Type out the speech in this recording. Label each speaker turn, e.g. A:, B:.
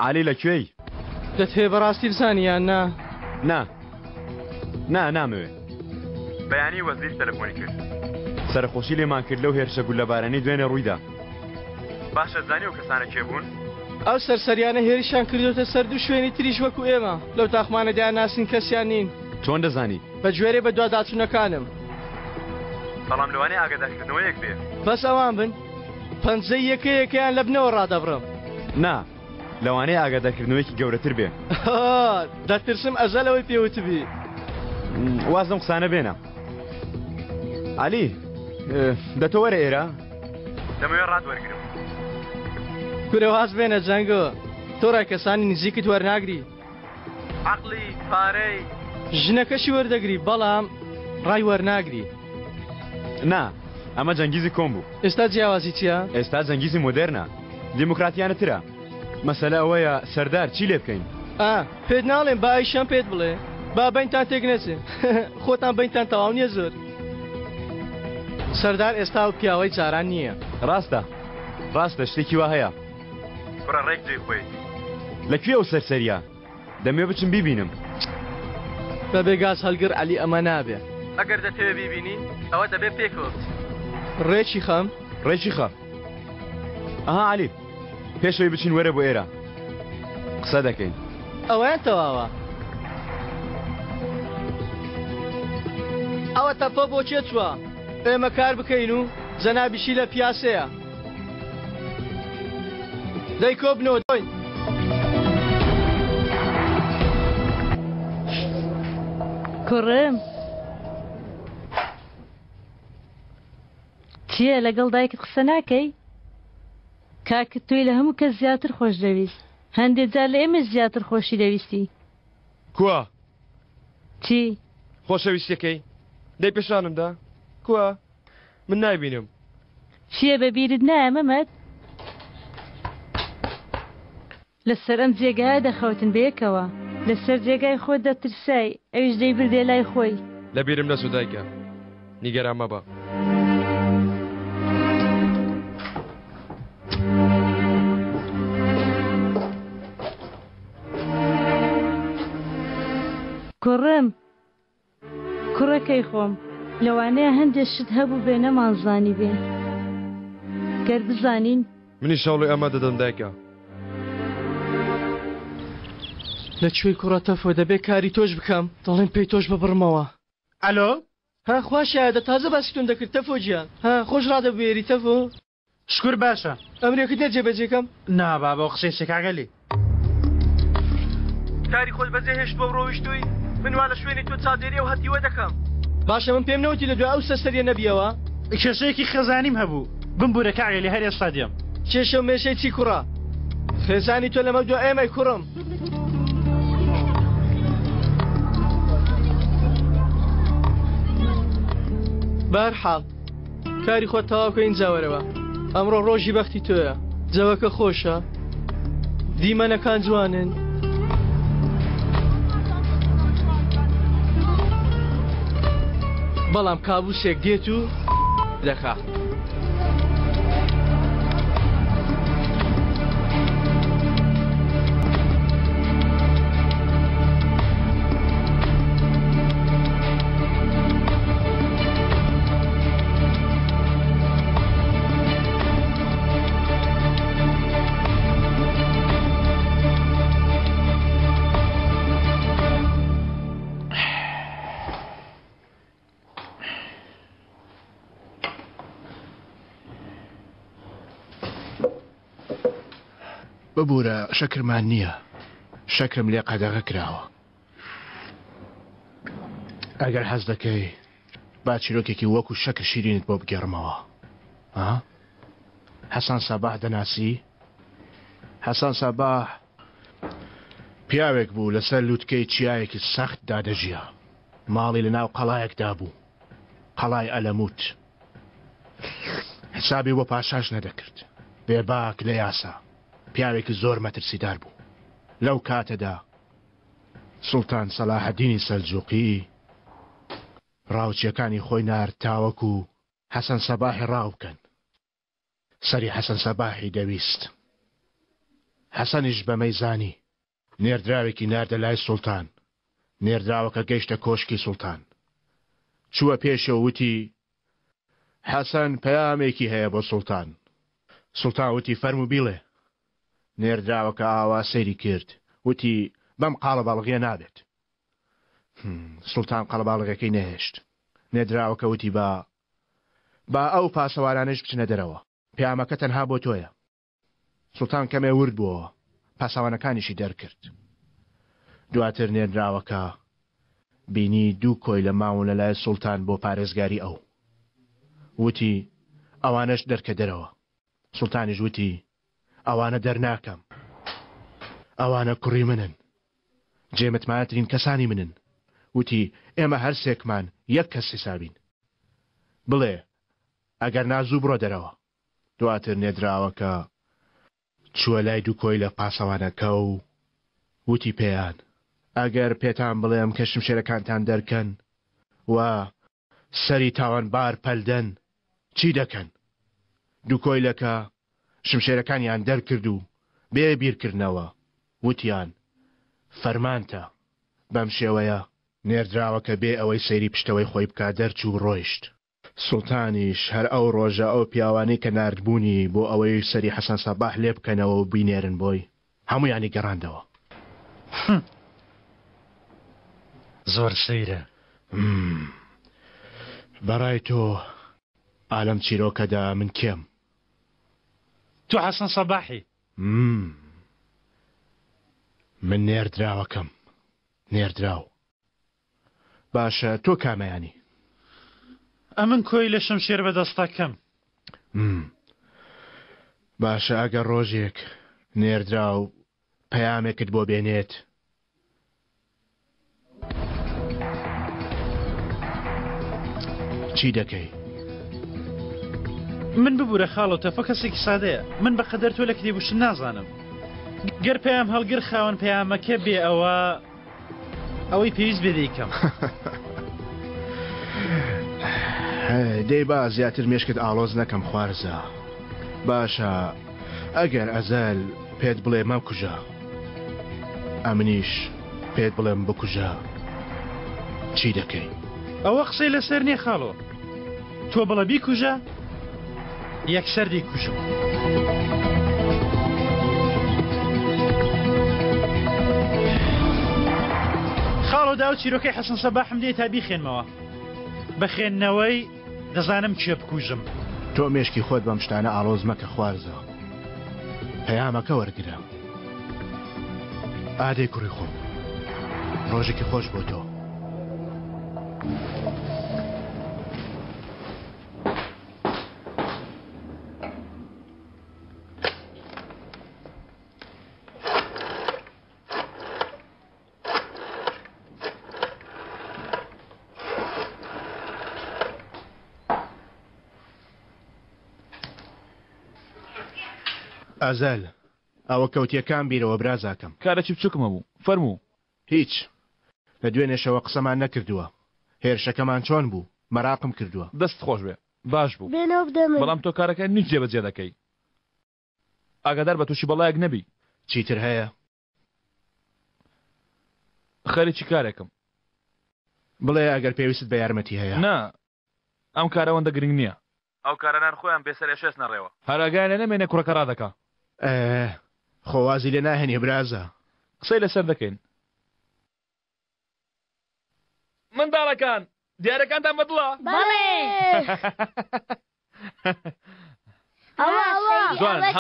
A: علی لەکوێی؟
B: دەتهێ بەڕاستی بزانیان
A: نا نامەوێ. بەیانی وەزیر تەلەفۆنی کرد. سەرخۆشی لێمان کرد لەو هێرشە گولەبارانەی دوێنێ ڕوویدا. باشە زانی و کەسانە کێ بوون؟
B: ئەو سەرسەریانە هێریشان کردوتە سەر دوو شوێنی تریش وەکو ئێمە لەو تاخمانەدایان ناسین کەسیان نین.
A: چۆن دەزانی؟
B: بە گوێرێ بە دوواداچوونەکانم.
A: بەڵام لەوانەیە ئاگادارکردنەوە یەک بێ.
B: بەس ئەوان بن پەنجەی یەکەیەکیان لە بنەوە ڕادەبڕم.
A: نا لەوانەیە ئاگادارکردنەوەیکی گەورەتر بێ.
B: دەترسم ئەزەلەوەی پێوتبی.
A: وازم قسانە بێنە. علی دەتۆ وەرە ئێرە؟ دەمەوێت ڕات وەرگرم.
B: کورە واز بێنە جەنگۆ تۆ ڕای کەسانی نزیکت وەرناگری. عەقڵی پارەی ژنەکەشی وەردەگری بەڵام ڕای وەرناگری.
A: نا ئەمە جەنگیزی کۆم بوو.
B: ئێستا جیاوازی چییە؟
A: ئێستا جەنگیزی مۆدێرنە. دیموکراتیانەترە. مەسەلە ئەوەیە سەردار چی لێ بکەین؟
B: پێت ناڵێم با ئایشان پێت بڵێ با بەینتان تێک نەچێ خۆتان بەینتان تەواو نییە زۆر. سەردار ئێستا و پیاوەی جاران نییە.
A: ڕاستە شتێکی وا هەیە. کوڕە ڕێک جێی خۆی. لەکوێ ئەو سەرسەریە؟ دەمێ بچم بیبینم.
B: بە بێگاز هەلگر عەلی ئەمە نابێ. ئەگەر دەتەوێ بیبینی ئەوە دەبێ پێکەوت. ڕێکی خەم؟
A: ڕێکی خە. ئەها عەلی پێشەوەی بچین وەرە بۆ ئێرە. قسە دەکەین.
B: ئەوەیان تەواوە. ئەوە تەپە بۆچێ چووە؟ ئێمە کار بکەین و جەنابیشی لە پیاسەیە. دەی کۆبنەوە دۆین.
C: کوڕم چییە لەگەڵ دایکت قسە ناکەی؟ کاکت تۆی لە هەموو کەس زیاتر خۆش دەویست. هەندێک جار لە ئێمە زیاتر خۆشی دەویستی.
D: کووە؟
C: چی؟
D: خۆشەویستەکەی؟ دەی پێشانمدا؟ کووە؟ من نایبینم.
C: چییە بەبیرت نایە مەمەد؟ لەسەر ئەم جێگایە دەخەوتن بەیەکەوە لەسەر جێگای خۆت دەترسای ئەویش دەیبردێ لای خۆی.
D: لەبیرم نەچوو دایکە نیگەران مەبە.
C: کوڕم کوڕەکەی خۆم لەوانەیە هەندێک شت هەبوو بێ نەمانزانی بێ گەر بزانین.
D: منی شەڵی ئەمە دەدەم دایکە.
B: لەکوێی کوڕە تەفۆ دەبێ کاری تۆش بکەم دەڵێن پێی تۆش ببڕمەوە.
E: ئەلۆ؟
B: خواشایە دە باسیتون دەکرد تەفۆ گیان. خۆش ڕادەبوێری تەفۆ؟
E: شکر باشە.
B: ئەمرێکی دەرجێبەجێکەم؟
E: نا بابا قسەی سێکاگەلی.
B: کاری خۆت بەجێ هێشت بۆ ڕۆیشتووی من وا لە شوێنی تۆ چادێری و هەتیوە دەکەم. باشە من پێم نەوتی لە دوای ئەو سەسەریە نەبیەوە؟
E: کێشەیەکی خێزانیم هەبوو بمبورە کاگەلی هەر ئێستا دێم.
B: کێشە و مێشەی چی کوڕە؟ خێزانی تۆ لەمە دوای ئێمەی کوڕم. بەرحاڵ کاری خۆت تەواوکە اینجاوەرەوە. ئەمڕۆ ڕۆژی بەختی تۆیە. جەوەکە خۆشە. دیمەنەکان جوانن. بەڵام کابوسێک دێت و دەخا.
F: ببوورە شەکرمان نییە شەکرم لێ قەدەغە کراوە. ئەگەر حەز دەکەی با چیرۆکێکی وەکو شەکر شیرینت بۆ بگێڕمەوە. حەسان سەباح دەناسی؟ حەسان سەباح پیاوێک بوو لەسەر لووتکەی چیایەکی سەخت دادەژیە. ماڵی لە ناو قەڵایەکدا بوو قەڵای ئەلەموت. حسابی بۆ پاشاش نەدەکرد بێباک لە یاسا. پیاوێکی زۆر مەترسیدار بوو. لەو کاتەدا سوڵتان سەلاحەدینی سەلجوقی ڕاوچیەکانی خۆی نارد تاوەکو حەسەن سەباحی ڕاو بکەن. سەری حەسەن سەباحی دەویست حەسەنیش بەمەی زانی نێردراوێکی ناردە لای سوڵتان نێردراوەکە گەیشتە کۆشکی سوڵتان چووە پێشەوە وتی حەسەن پەیامێکی هەیە بۆ سوڵتان سوڵتان وتی فەرموو بیڵێ نێردراوەکە ئاوا سەیری کرد وتی بەم قاڵە باڵغیە نابێت سوڵتان قەڵەباڵغەکەی نەهێشت نێردراوەکە وتی با ئەو پاسەوارانش بچنە دەرەوە پەیامەکە تەنها بۆ تۆیە سوڵتان کەمێ ورد بووە پاسەوانەکانیشی دەرکرد دواتر نێردراوەکە بینی دوو کۆی لە ماون لە لای سوڵتان بۆ پارێزگاری ئەو وتی ئەوانەش دەرکە دەرەوە سوڵتانیش وتی ئەوانە دەرناکەم ئەوانە کوڕی منن جێمەتمانەترین کەسانی منن وتی ئێمە هەرسێکمان یەک کەس حسابین بڵێ ئەگەر نازوو بڕۆ دەرەوە دواتر نێردراوەکە چووە لای دوو کۆی لە پاسەوانەکە و وتی پێیان ئەگەر پێتان بڵێم کە شمشێرەکانتان دەرکەن و سەری تاوانبار پەلدەن چی دەکەن دوو کۆیلەکە شمشێرەکانیان دەرکرد و بێ بیرکردنەوە وتیان فەرمانتە بەم شێوەیە نێردراوەکە بێ ئەوەی سەیری پشتەوەی خۆی بکا دەرچوو ڕۆیشت سوڵتانیش هەر ئەو ڕۆژە ئەو پیاوانەی کە ناردبوونی بۆ ئەوەی سەری حەسەن سەباح لێ بکەنەوە و بینێرن بۆی هەموویانی گەڕاندەوە
E: زۆر سەیرە
F: بەڕای تۆ ئالەم چیرۆکەدا من کێم
E: تو حەسەن سەباحی
F: من نێردراوەکەم نێردراو باشە تۆ کامەیانی
E: ئەمن کۆی لە شەمشێر بەدەستەکەم
F: باشە ئەگەر ڕۆژێک نێردراو پەیامێکت بۆ بێنێت چی دەکەی؟
E: من ببوورە خاڵۆ تەفە کەسێکی سادەیە من بەقەدەر تۆ لە کتێبوشن نازانم گەر پێیام هەڵگر خاوەن پەیامەکە بێ ئەوەی پێویست بێ دەیکەم
F: دەی با زیاتر مێشکت ئاڵۆز نەکەم خوارزە باشە ئەگەر ئەزەل پێت بڵێ مەکوژە ئەمنیش پێت بڵێم بکوژە چی دەکەی؟
E: ئەوە قسەی لەسەر نییە خاڵۆ تۆ بڵە بیکوژە یەکسەر دیکوژم خاڵۆ دا و چیرۆکەی حەسەن سەباحم دێ تا بیخێنمەوە بەخێننەوەی دەزانم چێ بکوژم
F: تۆ مێشکی خۆت بەم شتانە ئاڵۆز مەکە خوارزە پەیامەکە وەرگرە ئادەی کوڕی خۆم ڕۆژێکی خۆش بۆ تۆ ئازەل ئەوە کەوتیەکان بیرەوە برازاکەم
A: کارێکی بچووکمە بوو فەرموو
F: هیچ لە دوێنێشەوە قسەمان نەکردووە هێرشەکەمان چۆن بوو مەراقم کردووە
A: دەست خۆش بێ باش بوو بەڵام تۆ کارەکە نیچ جێبەجێ دەکەی ئاگادار بە تووشی بەڵایەک نەبی
F: چیتر هەیە
A: خەریکی کارێکم
F: بڵێ ئەگەر پێویست بە یارمەتی هەیە
A: نا ئەم کارەوەندە گرنگ نییە ئەو کارەنان خۆیان بێسەر شێست نەڕێەوە هەراگایانە نەمێنێ کوڕەکە ڕادەکە
F: خۆوازی لێ ناهێنێ برازە
A: قسەی لەسەر دەکەین منداڵەکان دیارەکانتان بەدڵە
G: بەڵێ
A: جوان